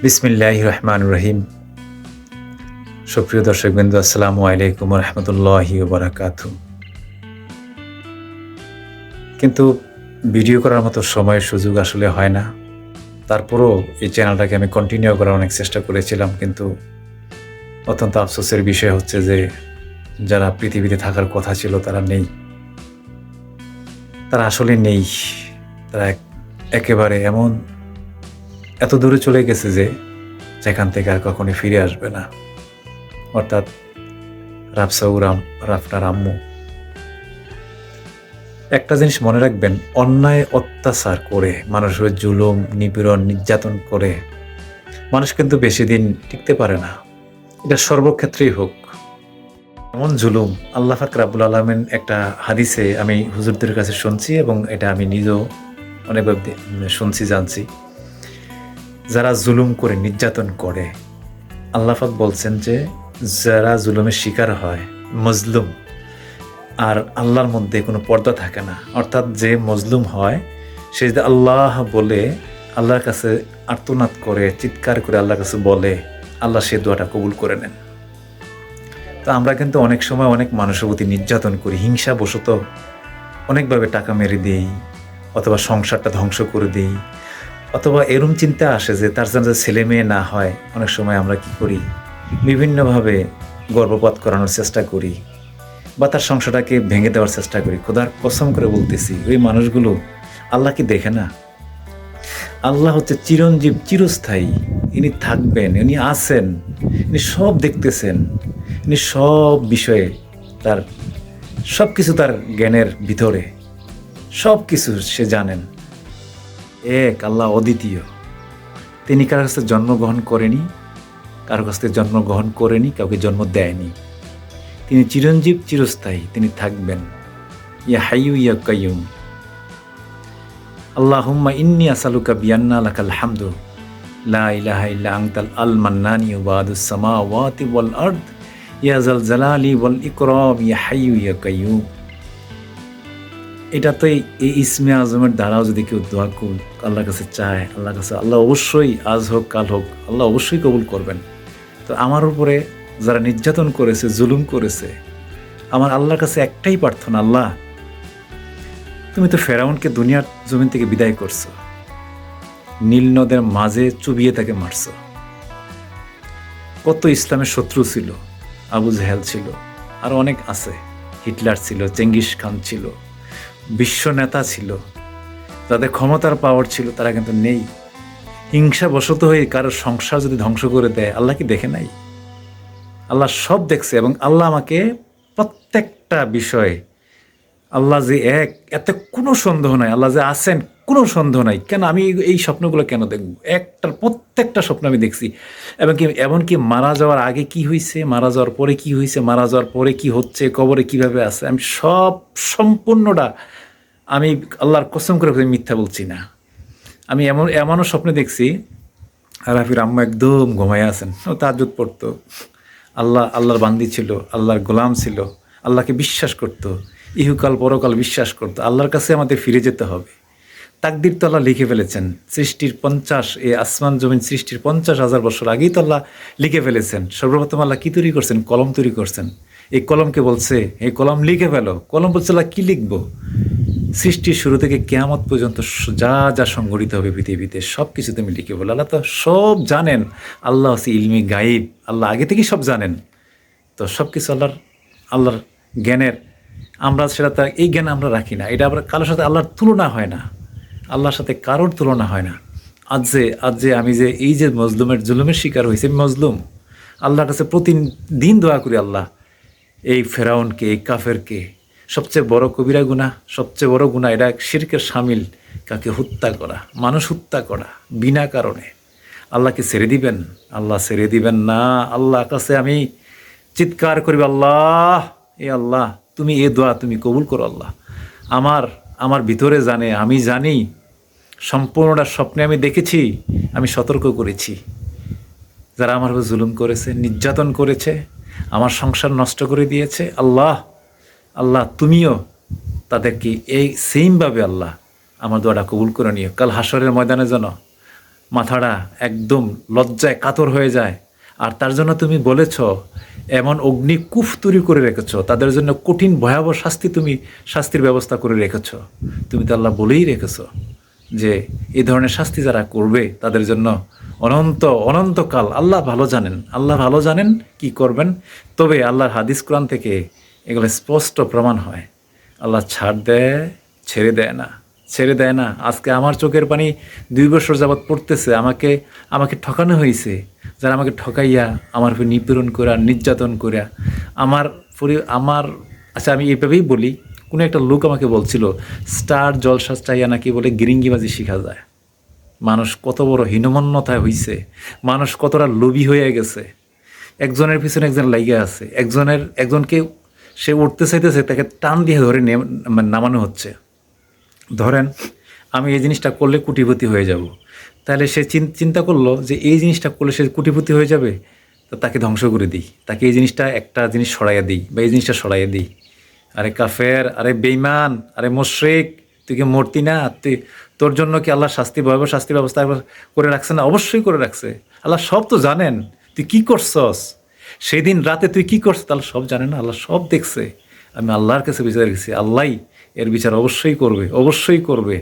বিসমিল্লাহির রহমানির রহিম। সুপ্রিয় দর্শকবৃন্দ, আসসালামু আলাইকুম ওয়া রাহমাতুল্লাহি ওয়া বারাকাতুহু। কিন্তু ভিডিও করার মতো সময়ের সুযোগ আসলে হয় না। তারপরও এই চ্যানেলটাকে আমি কন্টিনিউ করার অনেক চেষ্টা করেছিলাম, কিন্তু অত্যন্ত আফসোসের বিষয় হচ্ছে যে যারা পৃথিবীতে থাকার কথা ছিল তারা নেই। তারা আসলে নেই। তারা একেবারে এত দূরে চলে গেছে যে যেখান থেকে আর কখনোই ফিরে আসবে না। অর্থাৎ রাফনার আম্মু। একটা জিনিস মনে রাখবেন, অন্যায় অত্যাচার করে মানুষের জুলুম নিপীড়ন নির্যাতন করে মানুষ কিন্তু বেশি দিন টিকতে পারে না। এটা সর্বক্ষেত্রেই হোক। এমন জুলুম আল্লাহ পাক রব্বুল আলামিন একটা হাদিসে আমি হুজুরদের কাছে শুনছি এবং এটা আমি নিজেও অনেকবার শুনছি, জানছি। যারা জুলুম করে নির্যাতন করে, আল্লাহ পাক বলছেন যে যারা জুলুমের শিকার হয়, মজলুম, আর আল্লাহর মধ্যে কোনো পর্দা থাকে না। অর্থাৎ যে মজলুম হয় সে যদি আল্লাহ বলে, আল্লাহর কাছে আর্তনাদ করে, চিৎকার করে আল্লাহর কাছে বলে, আল্লাহ সে দোয়াটা কবুল করে নেন। তো আমরা কিন্তু অনেক সময় অনেক মানুষের প্রতি নির্যাতন করি, হিংসাবশত অনেকভাবে টাকা মেরে দিই, অথবা সংসারটা ধ্বংস করে দিই, অথবা এরম চিন্তা আসে যে তার যেন ছেলে মেয়ে না হয়। অনেক সময় আমরা কি করি, বিভিন্নভাবে গর্ভপাত করানোর চেষ্টা করি বা তার সংসারটাকে ভেঙে দেওয়ার চেষ্টা করি। খোদার কসম করে বলতেছি, ওই মানুষগুলো আল্লাহ কি দেখে না? আল্লাহ হচ্ছে চিরঞ্জীব, চিরস্থায়ী। ইনি থাকবেন, ইনি আছেন, ইনি সব দেখতেছেন, ইনি সব বিষয়ে তার সব কিছু তার জ্ঞানের ভিতরে, সব কিছু সে জানেন। এক আল্লাহ অদ্বিতীয়। তিনি কারোর কাছে জন্মগ্রহণ করেনি, কারোর কাছ থেকে জন্মগ্রহণ করেনি, কাউকে জন্ম দেয়নি। তিনি চিরঞ্জীব, চিরস্থায়ী, তিনি থাকবেন। ইয়া হাইয়ু ইয়া কাইয়ুম। আল্লাহুম্মা ইন্নী আসালুকা বিআন্না লাকাল হামদু লা ইলাহা ইল্লা আনতাল আল মান্নানি ওয়া বাদুস সামাওয়াতি ওয়াল আরদ ইয়া যাল জালালি ওয়াল ইকরাম ইয়া হাইয়ু ইয়া কাইয়ুম। এটা তো এই ইসমে আজমের দ্বারাও যদি কেউ দোয়া আল্লাহর কাছে চায়, আল্লাহর কাছে আল্লাহ অবশ্যই, আজ হোক কাল হোক, আল্লাহ অবশ্যই কবুল করবেন। তো আমার উপরে যারা নির্যাতন করেছে, জুলুম করেছে, আমার আল্লাহর কাছে একটাই প্রার্থনা, আল্লাহ তুমি তো ফেরাউনকে দুনিয়ার জমিন থেকে বিদায় করছো, নীল নদের মাঝে চুবিয়ে তাকে মারছো। কত ইসলামের শত্রু ছিল, আবু জাহেল ছিল, আরো অনেক আছে, হিটলার ছিল, চেঙ্গিস খান ছিল, বিশ্ব নেতা ছিল, যাদের ক্ষমতার পাওয়ার ছিল, তারা কিন্তু নেই। হিংসাবশত হয়ে কারোর সংসার যদি ধ্বংস করে দেয়, আল্লাহ কি দেখে নাই? আল্লাহ সব দেখছে। এবং আল্লাহ আমাকে প্রত্যেকটা বিষয়ে, আল্লাহ যে এক, এতে কোনো সন্দেহ নাই, আল্লাহ যে আছেন কোনো সন্দেহ নাই। কেন আমি এই স্বপ্নগুলো কেন দেখব? প্রত্যেকটা স্বপ্ন আমি দেখছি। এমনকি মারা যাওয়ার আগে কি হয়েছে, মারা যাওয়ার পরে কি হয়েছে, মারা যাওয়ার পরে কি হচ্ছে, কবরে কিভাবে আছে, আমি সব সম্পূর্ণটা, আমি আল্লাহর কসম করে মিথ্যা বলছি না। আমি এমনও স্বপ্নে দেখছি, রাফির আম্মা একদম ঘুমাইয়া আছেন, ও তাহাজ্জুদ পড়তো, আল্লাহর বান্দি ছিল, আল্লাহর গোলাম ছিল, আল্লাহকে বিশ্বাস করতো, ইহুকাল পরকাল বিশ্বাস করতো। আল্লাহর কাছে আমাদের ফিরে যেতে হবে। তাকদির তো আল্লাহ লিখে ফেলেছেন। এই আসমান জমিন সৃষ্টির 50,000 বছর আগেই তো আল্লাহ লিখে ফেলেছেন। সর্বপ্রথম আল্লাহ কি তৈরি করছেন? কলম তৈরি করছেন। এই কলমকে বলছে, এই কলম লিখে ফেলো। কলম বলছে, আল্লাহ কি লিখবো? সৃষ্টির শুরু থেকে কিয়ামত পর্যন্ত যা যা সংঘটিত হবে পৃথিবীতে সব কিছু তুমি লিখে বলো। আল্লাহ তো সব জানেন। আল্লাহ হচ্ছে ইলমি গাইব, আল্লাহ আগে থেকেই সব জানেন। তো সব কিছু আল্লাহর জ্ঞানের, আমরা সেটা এই জ্ঞান আমরা রাখি না। এটা আবার কারোর সাথে আল্লাহর তুলনা হয় না, আল্লাহর সাথে কারোর তুলনা হয় না। আজ যে আমি যে এই যে জুলুমের শিকার হয়েছে, মজলুম, আল্লাহর কাছে প্রতিদিন দোয়া করি, আল্লাহ এই ফেরাউনকে, এই কাফেরকে, সবচেয়ে বড় কবিরা গুনাহ, সবচেয়ে বড় গুনাহ এটা শিরকের শামিল, কাকে হত্যা করা, মানুষ হত্যা করা বিনা কারণে। আল্লাহকে ছেড়ে দিবেন? আল্লাহ ছেড়ে দিবেন না। আল্লাহর কাছে আমি চিৎকার করি, আল্লাহ, এ আল্লাহ তুমি এ দোয়া তুমি কবুল করো। আল্লাহ আমার ভিতরে জানে, আমি জানি, সম্পূর্ণটা স্বপ্নে আমি দেখেছি, আমি সতর্ক করেছি। যারা আমার উপর জুলুম করেছে, নির্যাতন করেছে, আমার সংসার নষ্ট করে দিয়েছে, আল্লাহ তুমিও তাদেরকে এই সেমভাবে আল্লাহ আমার দোয়াটা কবুল করে নিও। কাল হাসরের ময়দানে যেন মাথাটা একদম লজ্জায় কাতর হয়ে যায়। আর তার জন্য তুমি বলেছ এমন অগ্নিকূপ তৈরি করে রেখেছ, তাদের জন্য কঠিন ভয়াবহ শাস্তির ব্যবস্থা করে রেখেছ। তুমি তো আল্লাহ বলেই রেখেছ যে এই ধরনের শাস্তি যারা করবে তাদের জন্য অনন্তকাল আল্লাহ ভালো জানেন, আল্লাহ ভালো জানেন কি করবেন। তবে আল্লাহর হাদিস কোরআন থেকে এগুলো স্পষ্ট প্রমাণ হয়, আল্লাহ ছাড় দেয়, ছেড়ে দেয় না, ছেড়ে দেয় না। আজকে আমার চোখের পানি 2 বছর যাবৎ পড়তেছে, আমাকে ঠকানো হয়েছে। যারা আমাকে ঠকাইয়া আমার উপর নিপীড়ন করা, নির্যাতন করা, আমার আচ্ছা আমি এইভাবেই বলি, কোনো একটা লোক আমাকে বলছিল স্টার জলসা চাইয়া নাকি বলে গিরিঙ্গিবাজি শেখা যায়। মানুষ কত বড় হীনমন্যতায় হইছে, মানুষ কতটা লোভী হয়ে গেছে, একজনের পিছনে একজন লাইগা আছে, একজনকে সে উঠতে চাইতেছে, তাকে টান দিয়ে ধরে নামানো হচ্ছে। ধরেন আমি এই জিনিসটা করলে কোটিপতি হয়ে যাব, তাহলে সে চিন্তা করলো যে এই জিনিসটা করলে সে কোটিপতি হয়ে যাবে, তো তাকে ধ্বংস করে দিই, তাকে এই জিনিসটা একটা জিনিস সরাইয়া দিই বা এই জিনিসটা সরাইয়া দিই। আরে কাফের, আরে বেঈমান, আরে মুশরিক, তুই কি মূর্তি না? তোর জন্য কি আল্লাহ ভয়াবহ শাস্তির ব্যবস্থা করে রাখছে না? অবশ্যই করে রাখছে। আল্লাহ সব তো জানেন তুই কি করছস, সেই দিন রাতে তুই কি করছিস তাহলে সব জানে না? আল্লাহ সব দেখছে। আমি আল্লাহর কাছে বিচার রেখেছি, আল্লাহ এর বিচার অবশ্যই করবে, অবশ্যই করবে।